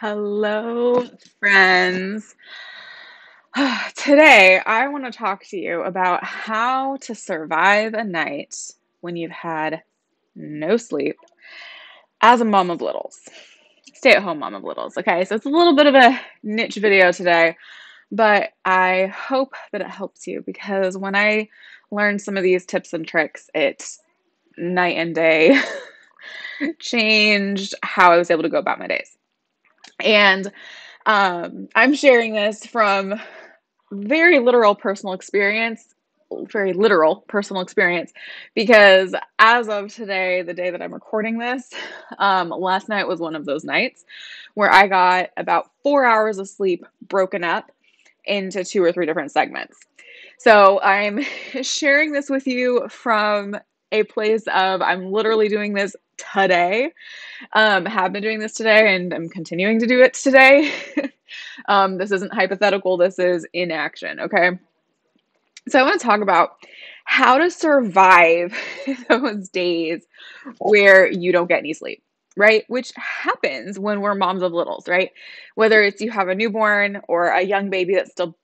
Hello, friends. Today, I want to talk to you about how to survive a night when you've had no sleep as a mom of littles, stay-at-home mom of littles. Okay, so it's a little bit of a niche video today, but I hope that it helps you because when I learned some of these tips and tricks, it's night and day changed how I was able to go about my days. And I'm sharing this from very literal personal experience, because as of today, the day that I'm recording this, last night was one of those nights where I got about 4 hours of sleep broken up into two or three different segments. So I'm sharing this with you from a place of I'm literally doing this today. Have been doing this today and I'm continuing to do it today. This isn't hypothetical, this is in action, okay? So I want to talk about how to survive those days where you don't get any sleep, right? Which happens when we're moms of littles, right? Whether it's you have a newborn or a young baby that's still,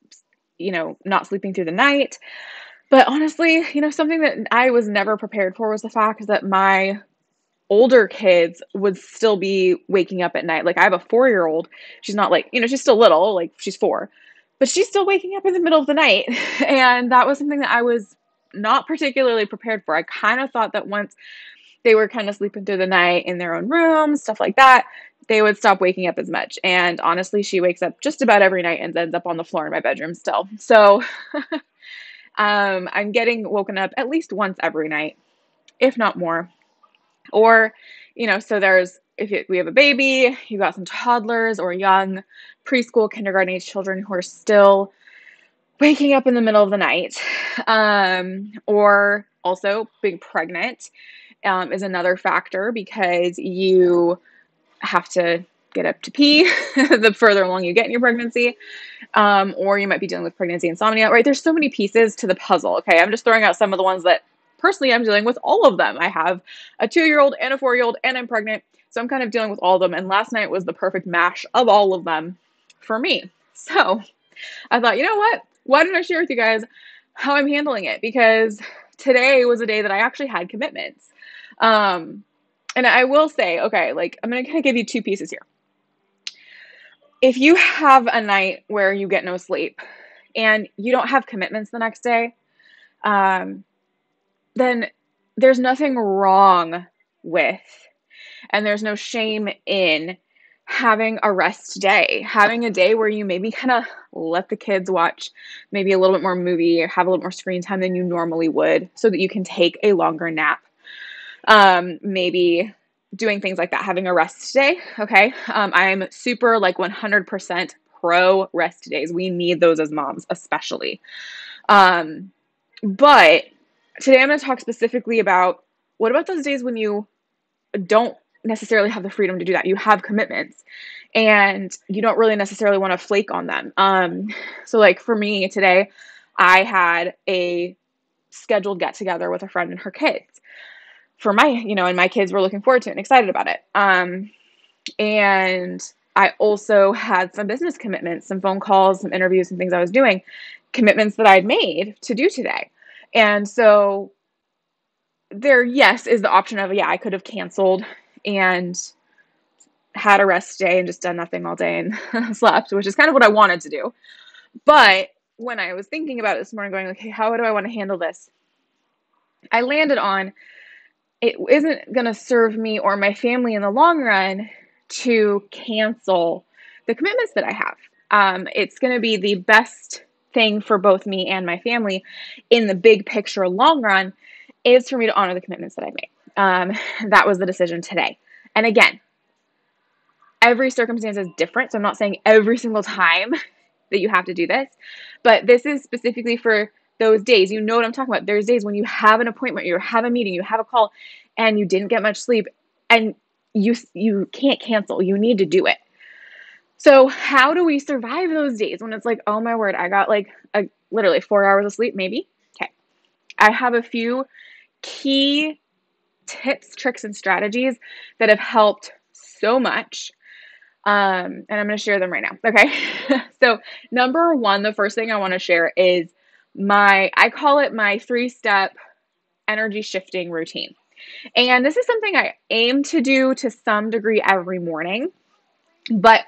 not sleeping through the night. But honestly, something that I was never prepared for was the fact that my older kids would still be waking up at night. Like I have a 4-year-old. She's not like, she's still little, like she's 4, but she's still waking up in the middle of the night. And that was something that I was not particularly prepared for. I kind of thought that once they were kind of sleeping through the night in their own rooms, stuff like that, they would stop waking up as much. And honestly, she wakes up just about every night and ends up on the floor in my bedroom still. So I'm getting woken up at least once every night, if not more. Or, so we have a baby, you got some toddlers or young preschool, kindergarten age children who are still waking up in the middle of the night. Or also being pregnant is another factor because you have to get up to pee the further along you get in your pregnancy. Or you might be dealing with pregnancy insomnia, right? There's so many pieces to the puzzle. Okay. I'm just throwing out some of the ones that personally I'm dealing with all of them. I have a 2-year-old and a 4-year-old and I'm pregnant. So I'm kind of dealing with all of them. And last night was the perfect mash of all of them for me. So I thought, you know what? Why don't I share with you guys how I'm handling it? Because today was a day that I actually had commitments. And I will say, okay, like I'm going to kind of give you two pieces here. If you have a night where you get no sleep and you don't have commitments the next day, then there's nothing wrong with, and there's no shame in having a rest day, having a day where you maybe kind of let the kids watch maybe a little bit more movie or have a little more screen time than you normally would so that you can take a longer nap. Maybe doing things like that, having a rest day. Okay. I'm super like 100% pro rest days. We need those as moms, especially. But today I'm going to talk specifically about what about those days when you don't necessarily have the freedom to do that. You have commitments and you don't really necessarily want to flake on them. So like for me today, I had a scheduled get together with a friend and her kids for and my kids were looking forward to it and excited about it. And I also had some business commitments, some phone calls, some interviews, some things I was doing, commitments that I'd made to do today. And so there, yes, is the option of, yeah, I could have canceled and had a rest day and just done nothing all day and slept, which is kind of what I wanted to do. But when I was thinking about it this morning, going, okay, how do I want to handle this? I landed on it isn't going to serve me or my family in the long run to cancel the commitments that I have. It's going to be the best thing for both me and my family in the big picture long run is for me to honor the commitments that I made. That was the decision today. And again, every circumstance is different. So I'm not saying every single time that you have to do this, but this is specifically for those days. You know what I'm talking about. There's days when you have an appointment, you have a meeting, you have a call, and you didn't get much sleep, and you can't cancel. You need to do it. So how do we survive those days when it's like, oh my word, I got like literally 4 hours of sleep, maybe? Okay. I have a few key tips, tricks, and strategies that have helped so much. And I'm going to share them right now. Okay. So number one, the first thing I want to share is I call it my 3-step energy shifting routine. And this is something I aim to do to some degree every morning, but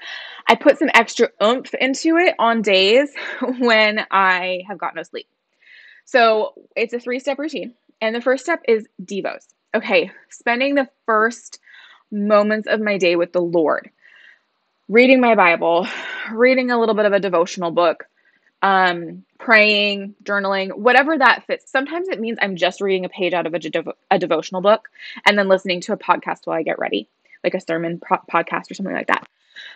I put some extra oomph into it on days when I have got no sleep. So it's a 3-step routine. And the first step is devos. Okay. Spending the first moments of my day with the Lord, reading my Bible, reading a little bit of a devotional book, praying, journaling, whatever that fits. Sometimes it means I'm just reading a page out of a devotional book and then listening to a podcast while I get ready, like a sermon podcast or something like that.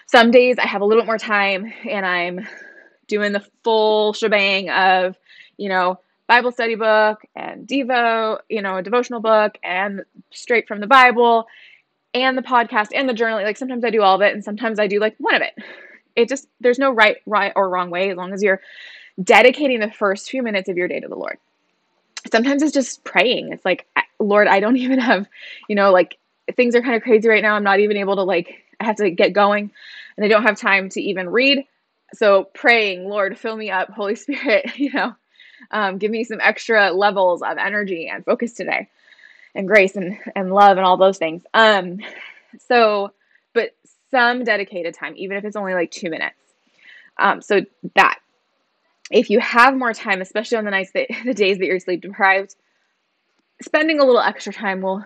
Some days I have a little bit more time and I'm doing the full shebang of, Bible study book and Devo, a devotional book and straight from the Bible and the podcast and the journaling. Like sometimes I do all of it and sometimes I do like one of it. There's no right or wrong way as long as you're dedicating the first few minutes of your day to the Lord. Sometimes it's just praying. It's like, Lord, I don't even have, like things are kind of crazy right now. I'm not even able to I have to get going and I don't have time to even read. So praying, Lord, fill me up, Holy Spirit, give me some extra levels of energy and focus today and grace and love and all those things. But some dedicated time, even if it's only like 2 minutes. So that if you have more time, especially on the days that you're sleep deprived, spending a little extra time will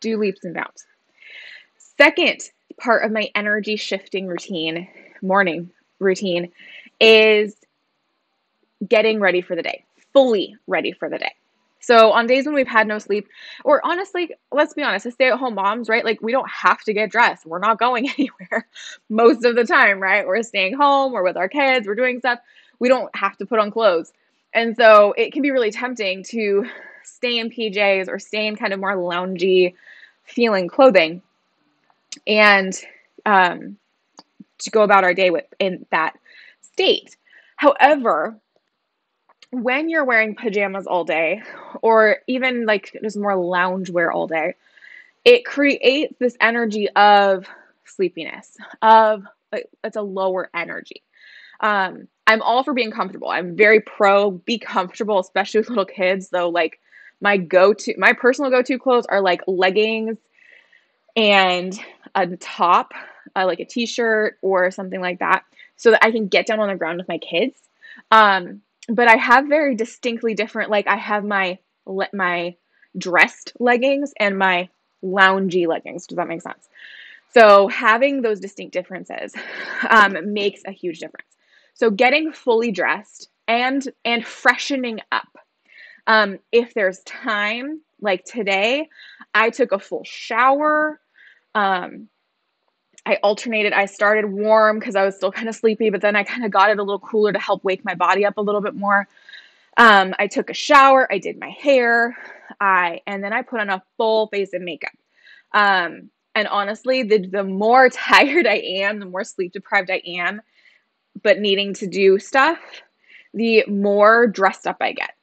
do leaps and bounds. Second part of my energy shifting routine, morning routine, is getting ready for the day, fully ready for the day. So on days when we've had no sleep, or honestly, let's be honest, as stay-at-home moms, right? Like we don't have to get dressed. We're not going anywhere most of the time, right? We're staying home, we're with our kids, we're doing stuff. We don't have to put on clothes. And so it can be really tempting to stay in PJs or stay in kind of more loungy feeling clothing and to go about our day in that state. However, when you're wearing pajamas all day, or even like just more loungewear all day, it creates this energy of sleepiness, it's a lower energy. I'm all for being comfortable. I'm very pro be comfortable, especially with little kids. Though, like my personal go-to clothes are like leggings and a top, like a t-shirt or something like that, so that I can get down on the ground with my kids. But I have very distinctly different, like I have my dressed leggings and my loungy leggings. Does that make sense? So having those distinct differences makes a huge difference. So getting fully dressed and freshening up. If there's time, like today, I took a full shower. I alternated. I started warm because I was still kind of sleepy, but then I kind of got it a little cooler to help wake my body up a little bit more. I took a shower. I did my hair. And then I put on a full face of makeup. And honestly, the more tired I am, the more sleep deprived I am, but needing to do stuff, the more dressed up I get,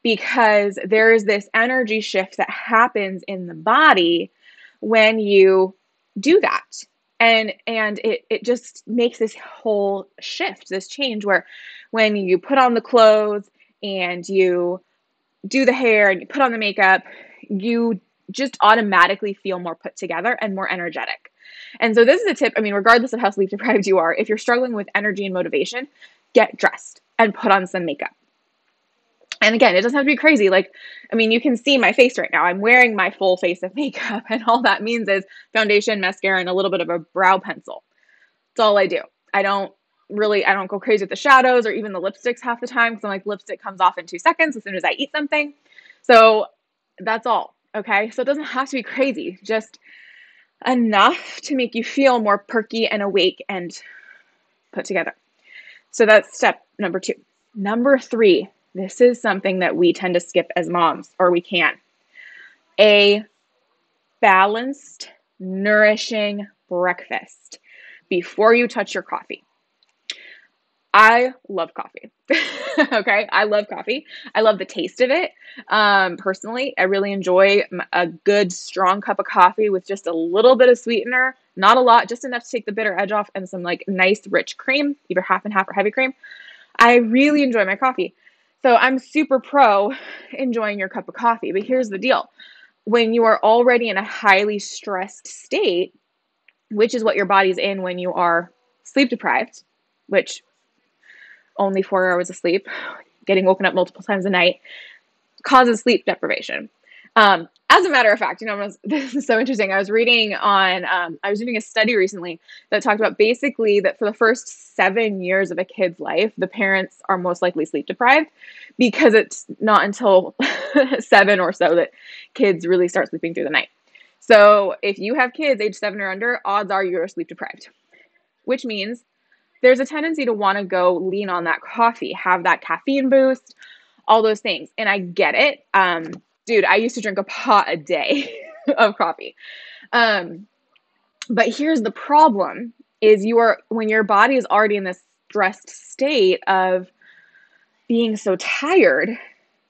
because there's this energy shift that happens in the body when you do that. And it just makes this whole shift, this change where when you put on the clothes and you do the hair and you put on the makeup, you just automatically feel more put together and more energetic. And so this is a tip. I mean, regardless of how sleep deprived you are, if you're struggling with energy and motivation, get dressed and put on some makeup. And again, it doesn't have to be crazy. Like, I mean, you can see my face right now. I'm wearing my full face of makeup, and all that means is foundation, mascara, and a little bit of a brow pencil. That's all I do. I don't go crazy with the shadows or even the lipsticks half the time, because I'm like, lipstick comes off in 2 seconds as soon as I eat something. So that's all. Okay. So it doesn't have to be crazy, just enough to make you feel more perky and awake and put together. So that's step number 2. Number 3, this is something that we tend to skip as moms, or we can. A balanced, nourishing breakfast before you touch your coffee. I love coffee. Okay. I love coffee. I love the taste of it. Personally, I really enjoy a good, strong cup of coffee with just a little bit of sweetener Not a lot, just enough to take the bitter edge off, and some like nice rich cream, either half and half or heavy cream. I really enjoy my coffee. So I'm super pro enjoying your cup of coffee. But here's the deal. When you are already in a highly stressed state, which is what your body's in when you are sleep deprived, which only 4 hours of sleep, getting woken up multiple times a night, causes sleep deprivation. As a matter of fact, this is so interesting. I was reading a study recently that talked about basically that for the first 7 years of a kid's life, the parents are most likely sleep deprived, because it's not until 7 or so that kids really start sleeping through the night. So if you have kids age 7 or under, odds are you're sleep deprived, which means there's a tendency to want to go lean on that coffee, have that caffeine boost, all those things. And I get it. Dude, I used to drink a pot a day of coffee. But here's the problem is when your body is already in this stressed state of being so tired,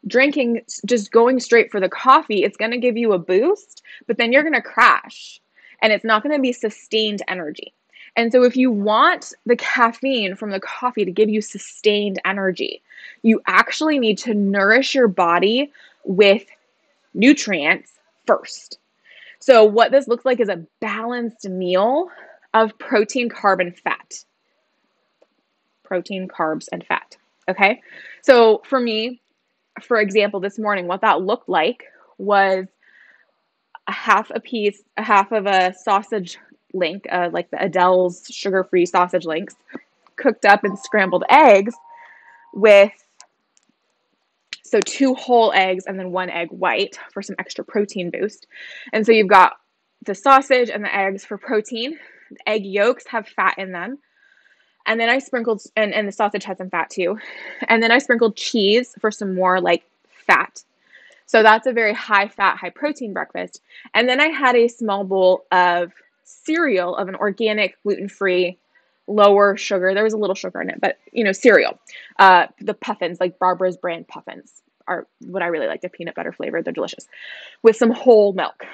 drinking, just going straight for the coffee, it's going to give you a boost, but then you're going to crash, and it's not going to be sustained energy. And so if you want the caffeine from the coffee to give you sustained energy, you actually need to nourish your body with nutrients first. So what this looks like is a balanced meal of protein, carb, and fat. Protein, carbs, and fat. Okay? So for me, for example, this morning, what that looked like was a half of a sausage link, like the Adele's sugar-free sausage links, cooked up in scrambled eggs with, so 2 whole eggs and then 1 egg white for some extra protein boost. And so you've got the sausage and the eggs for protein. The egg yolks have fat in them. And then I sprinkled, and the sausage had some fat too. And then I sprinkled cheese for some more like fat. So that's a very high fat, high protein breakfast. And then I had a small bowl of cereal, of an organic, gluten-free, lower sugar. There was a little sugar in it, but cereal. The puffins, like Barbara's brand puffins, are what I really like. They're peanut butter flavored. They're delicious, with some whole milk.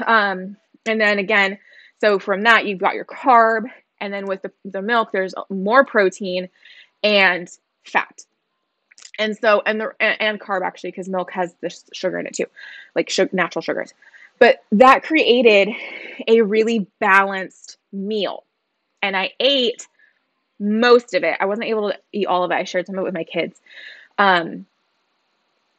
And then again, so from that, you've got your carb. And then with the milk, there's more protein and fat. And so, and carb actually, because milk has this sugar in it too, like natural sugars. But that created a really balanced meal. And I ate most of it. I wasn't able to eat all of it. I shared some of it with my kids.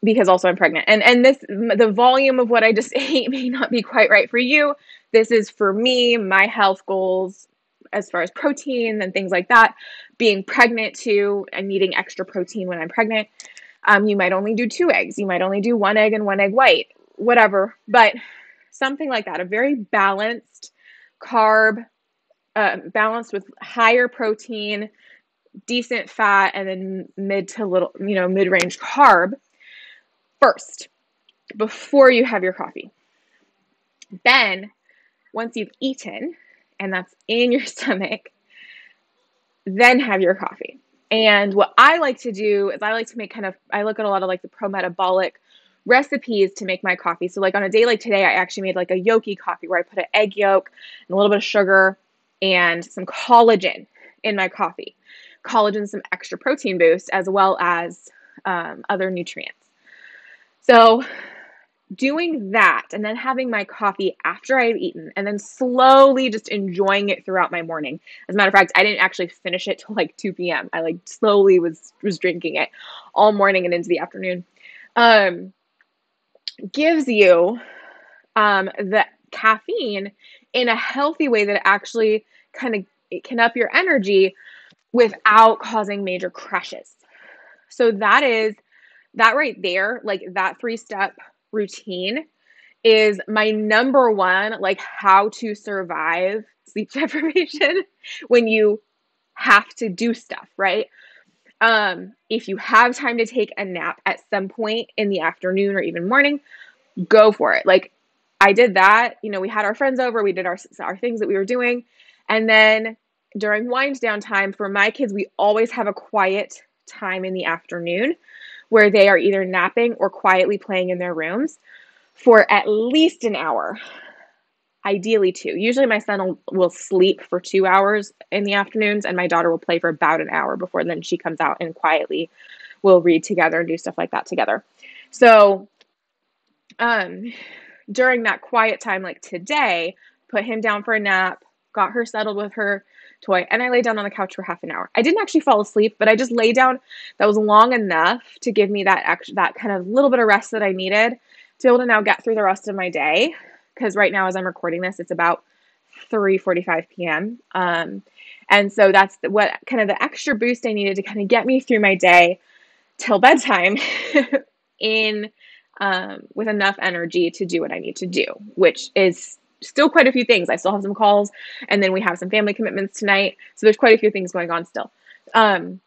Because also I'm pregnant. And the volume of what I just ate may not be quite right for you. This is for me, my health goals, as far as protein and things like that, being pregnant too, and needing extra protein when I'm pregnant. You might only do 2 eggs. You might only do 1 egg and 1 egg white, whatever. But something like that, a very balanced carb, balanced with higher protein, decent fat, and then mid-range carb first, before you have your coffee. Then, once you've eaten, and that's in your stomach, then have your coffee. And what I like to do is I look at a lot of like the pro-metabolic recipes to make my coffee. So like on a day like today, I actually made like a yolky coffee where I put an egg yolk and a little bit of sugar and some collagen in my coffee. Collagen, some extra protein boost, as well as other nutrients. So doing that and then having my coffee after I've eaten and then slowly just enjoying it throughout my morning. As a matter of fact, I didn't actually finish it till like 2 p.m. I like slowly was drinking it all morning and into the afternoon. Gives you the caffeine in a healthy way that actually it can up your energy without causing major crashes. So that right there, like that 3-step routine is my number one, like how to survive sleep deprivation when you have to do stuff, right? If you have time to take a nap at some point in the afternoon or even morning, go for it. Like I did that, we had our friends over, we did our things that we were doing. And then during wind down time for my kids, we always have a quiet time in the afternoon where they are either napping or quietly playing in their rooms for at least an hour. ideally 2. Usually my son will sleep for 2 hours in the afternoons, and my daughter will play for about an hour before then she comes out and quietly we'll read together and do stuff like that together. So, during that quiet time, like today, put him down for a nap, got her settled with her toy, and I lay down on the couch for half an hour. I didn't actually fall asleep, but I just lay down. That was long enough to give me that kind of little bit of rest that I needed to be able to now get through the rest of my day. Because right now, as I'm recording this, it's about 3:45 p.m. And so that's what kind of the extra boost I needed to kind of get me through my day till bedtime in with enough energy to do what I need to do, which is still quite a few things. I still have some calls, and then we have some family commitments tonight. So there's quite a few things going on still. So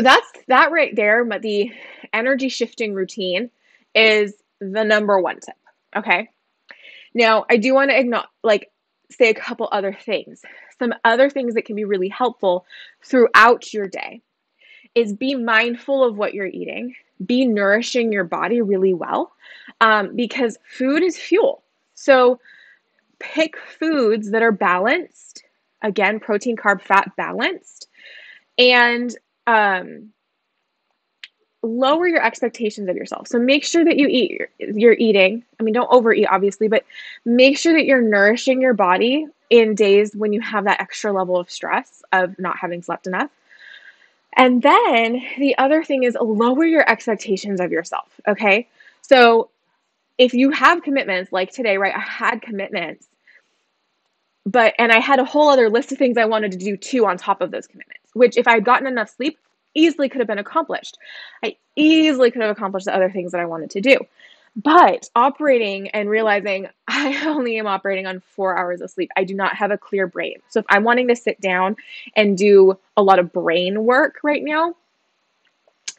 that's that right there. But the energy shifting routine is the number one tip. Okay. Now I do want to say a couple other things. Some other things that can be really helpful throughout your day is be mindful of what you're eating. Be nourishing your body really well, because food is fuel. So pick foods that are balanced. Again, protein, carb, fat balanced, and lower your expectations of yourself. So make sure that you're eating. I mean, don't overeat, obviously, but make sure that you're nourishing your body in days when you have that extra level of stress of not having slept enough. And then the other thing is lower your expectations of yourself, okay? So if you have commitments like today, right? I had commitments, and I had a whole other list of things I wanted to do too on top of those commitments, which if I had gotten enough sleep, easily could have been accomplished. I easily could have accomplished the other things that I wanted to do. But operating and realizing I only am operating on 4 hours of sleep. I do not have a clear brain. So if I'm wanting to sit down and do a lot of brain work right now,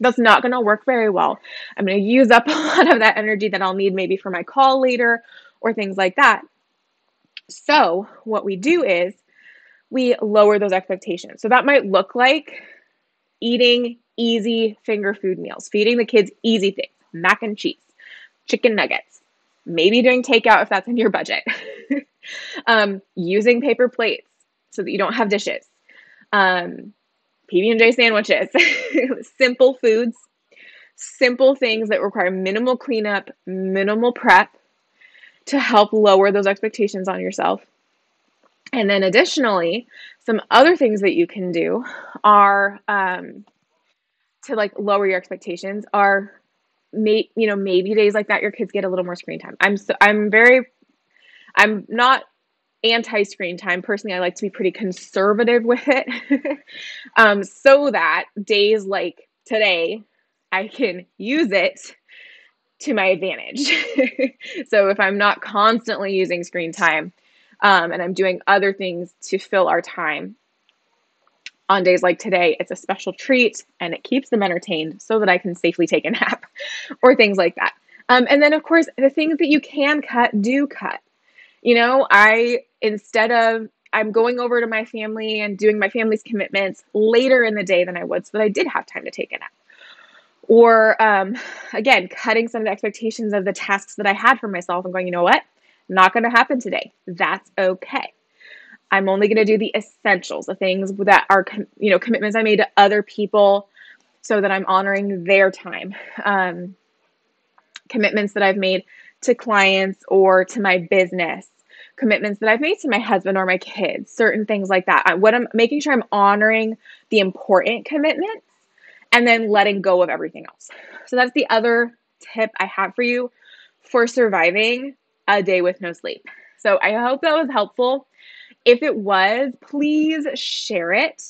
that's not going to work very well. I'm going to use up a lot of that energy that I'll need maybe for my call later or things like that. So what we do is we lower those expectations. So that might look like eating easy finger food meals, feeding the kids easy things, mac and cheese, chicken nuggets, maybe doing takeout if that's in your budget, using paper plates so that you don't have dishes, PB&J sandwiches, simple foods, simple things that require minimal cleanup, minimal prep to help lower those expectations on yourself. And then additionally, some other things that you can do are to lower your expectations are maybe days like that your kids get a little more screen time. I'm not anti-screen time. Personally, I like to be pretty conservative with it. So that days like today, I can use it to my advantage. So if I'm not constantly using screen time, and I'm doing other things to fill our time, on days like today, it's a special treat and it keeps them entertained so that I can safely take a nap or things like that. And then of course, the things that you can cut, do cut. I'm going over to my family and doing my family's commitments later in the day than I would so that I did have time to take a nap. Or, again, cutting some of the expectations of the tasks that I had for myself and going, you know what? Not going to happen today. That's okay. I'm only going to do the essentials, the things that are, commitments I made to other people so that I'm honoring their time. Commitments that I've made to clients or to my business, commitments that I've made to my husband or my kids, certain things like that. I'm making sure I'm honoring the important commitments and then letting go of everything else. So that's the other tip I have for you for surviving a day with no sleep. So I hope that was helpful. If it was, please share it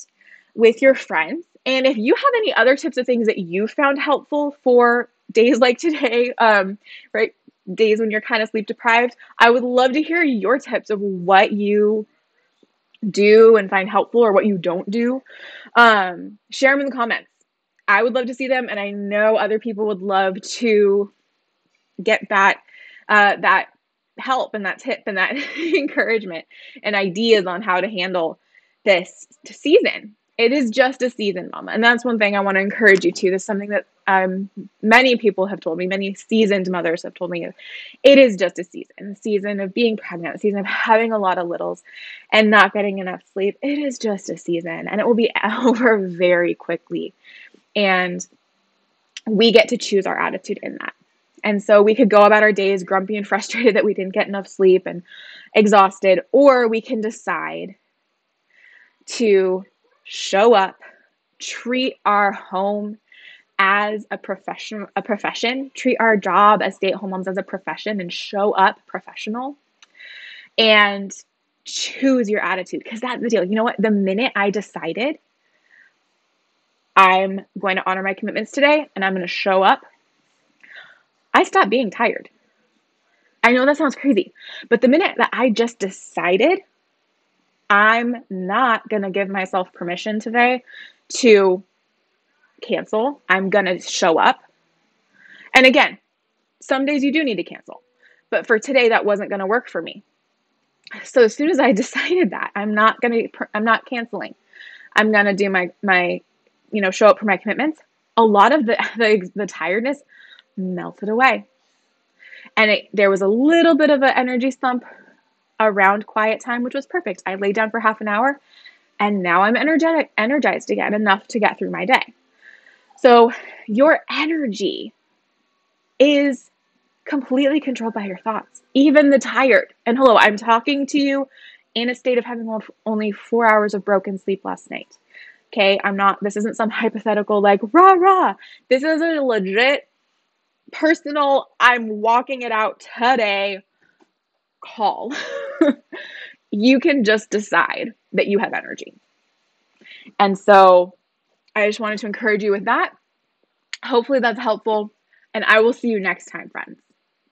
with your friends. And if you have any other tips of things that you found helpful for days like today, right? Days when you're kind of sleep deprived, I would love to hear your tips of what you do and find helpful or what you don't do. Share them in the comments. I would love to see them. And I know other people would love to get that help and that tip and that encouragement and ideas on how to handle this season. It is just a season, mama. And that's one thing I want to encourage you to. This is something that many people have told me, many seasoned mothers have told me. It is just a season of being pregnant, a season of having a lot of littles and not getting enough sleep. It is just a season, and it will be over very quickly. And we get to choose our attitude in that. And so we could go about our days grumpy and frustrated that we didn't get enough sleep and exhausted, or we can decide to show up, treat our home as a profession, treat our job as stay-at-home moms as a profession, and show up professional and choose your attitude. Because that's the deal. You know what? The minute I decided I'm going to honor my commitments today and I'm going to show up, I stopped being tired. I know that sounds crazy, but the minute that I just decided I'm not going to give myself permission today to cancel, I'm going to show up. And again, some days you do need to cancel, but for today, that wasn't going to work for me. So as soon as I decided that I'm not canceling, I'm going to do my, show up for my commitments. A lot of the tiredness melted away. And there was a little bit of an energy slump around quiet time, which was perfect. I laid down for half an hour and now I'm energized again, enough to get through my day. So your energy is completely controlled by your thoughts, even the tired. And hello, I'm talking to you in a state of having only 4 hours of broken sleep last night. Okay, this isn't some hypothetical like rah rah. This is a legit personal, I'm walking it out today call. You can just decide that you have energy. And so I just wanted to encourage you with that. Hopefully that's helpful. And I will see you next time, friends.